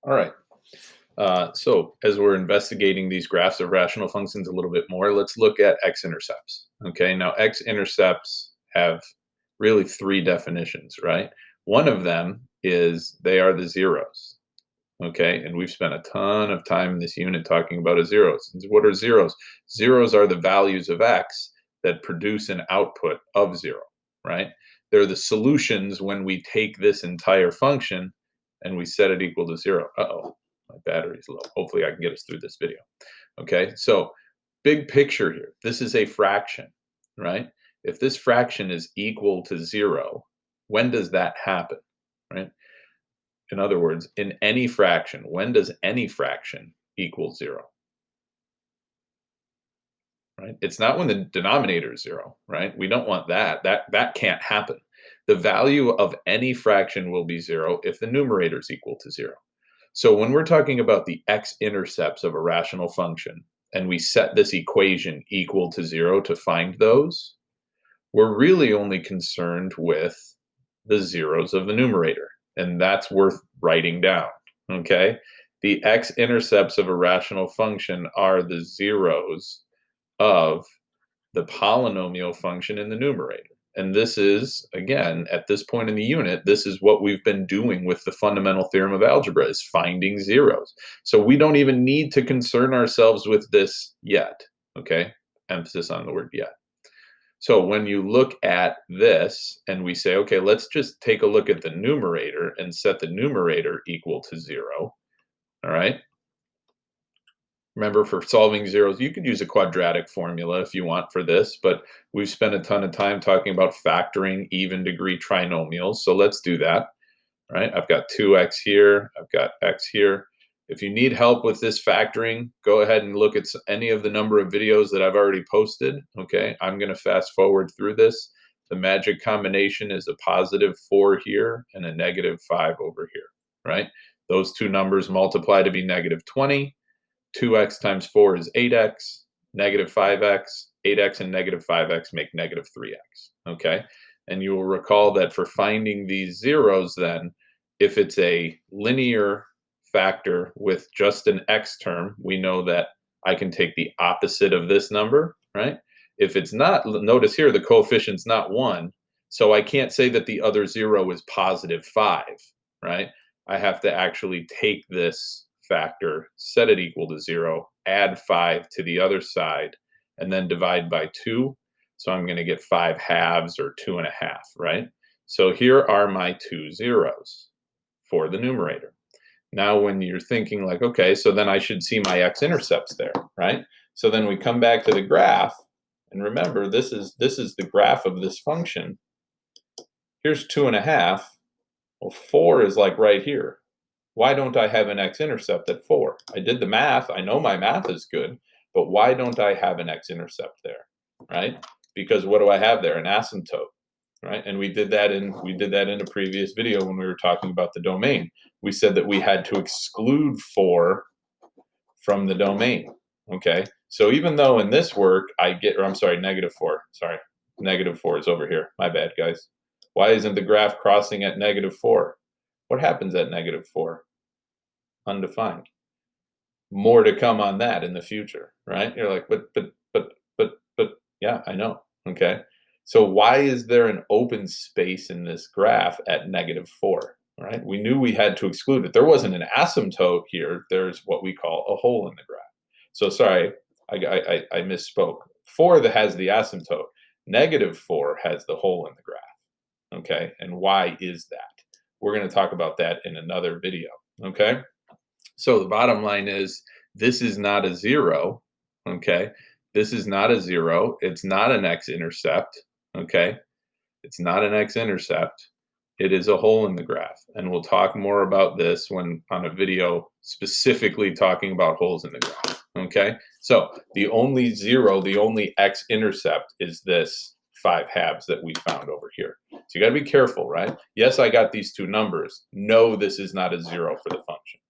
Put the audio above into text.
All right. So as we're investigating these graphs of rational functions a little bit more, let's look at x-intercepts. Okay, now x-intercepts have really three definitions, right? One of them is they are the zeros. Okay, and we've spent a ton of time in this unit talking about a zeros. What are zeros? Zeros are the values of x that produce an output of zero, right? They're the solutions when we take this entire function and we set it equal to zero. Uh-oh, my battery's low. Hopefully I can get us through this video. Okay, so big picture here. This is a fraction, right? If this fraction is equal to zero, when does that happen, right? In other words, in any fraction, when does any fraction equal zero? Right? It's not when the denominator is zero, right? We don't want that. That can't happen. The value of any fraction will be zero if the numerator is equal to zero. So when we're talking about the x-intercepts of a rational function, and we set this equation equal to zero to find those, we're really only concerned with the zeros of the numerator, and that's worth writing down, okay? The x-intercepts of a rational function are the zeros of the polynomial function in the numerator. And this is, again, at this point in the unit, this is what we've been doing with the fundamental theorem of algebra, is finding zeros. So we don't even need to concern ourselves with this yet, okay? Emphasis on the word yet. So when you look at this and we say, okay, let's just take a look at the numerator and set the numerator equal to zero, all right? Remember, for solving zeros, you could use a quadratic formula if you want for this, but we've spent a ton of time talking about factoring even degree trinomials, so let's do that, right? I've got 2x here, I've got x here. If you need help with this factoring, go ahead and look at any of the number of videos that I've already posted, okay? I'm going to fast forward through this. The magic combination is a positive 4 here and a negative 5 over here, right? Those two numbers multiply to be negative 20. 2x times 4 is 8x, negative 5x, 8x and negative 5x make negative 3x, okay? And you will recall that for finding these zeros then, if it's a linear factor with just an x term, we know that I can take the opposite of this number, right? If it's not, notice here the coefficient's not 1, so I can't say that the other zero is positive 5, right? I have to actually take this factor, set it equal to 0, add 5 to the other side, and then divide by 2. So I'm going to get 5 halves, or 2.5, right? So here are my two zeros for the numerator. Now when you're thinking like, okay, so then I should see my x-intercepts there, right? So then we come back to the graph, and remember, this is the graph of this function. Here's 2.5. Well, 4 is like right here. Why don't I have an x-intercept at 4? I did the math. I know my math is good, but why don't I have an x-intercept there, right? Because what do I have there? An asymptote, right? And we did that in a previous video when we were talking about the domain. We said that we had to exclude 4 from the domain, okay? So even though in this work I get, or I'm sorry, negative 4. Sorry, negative 4 is over here. My bad, guys. Why isn't the graph crossing at negative 4? What happens at negative 4? Undefined. More to come on that in the future, right? You're like, but, yeah, I know, okay? So why is there an open space in this graph at negative 4, right? We knew we had to exclude it. There wasn't an asymptote here. There's what we call a hole in the graph. So sorry, I misspoke. 4 that has the asymptote. Negative 4 has the hole in the graph, okay? And why is that? We're going to talk about that in another video, okay? So the bottom line is, this is not a zero, okay? This is not a zero. It's not an x-intercept, okay? It's not an x-intercept. It is a hole in the graph. And we'll talk more about this when on a video specifically talking about holes in the graph, okay? So the only zero, the only x-intercept is this 5 halves that we found over here. So you got to be careful, right? Yes, I got these two numbers. No, this is not a zero for the function.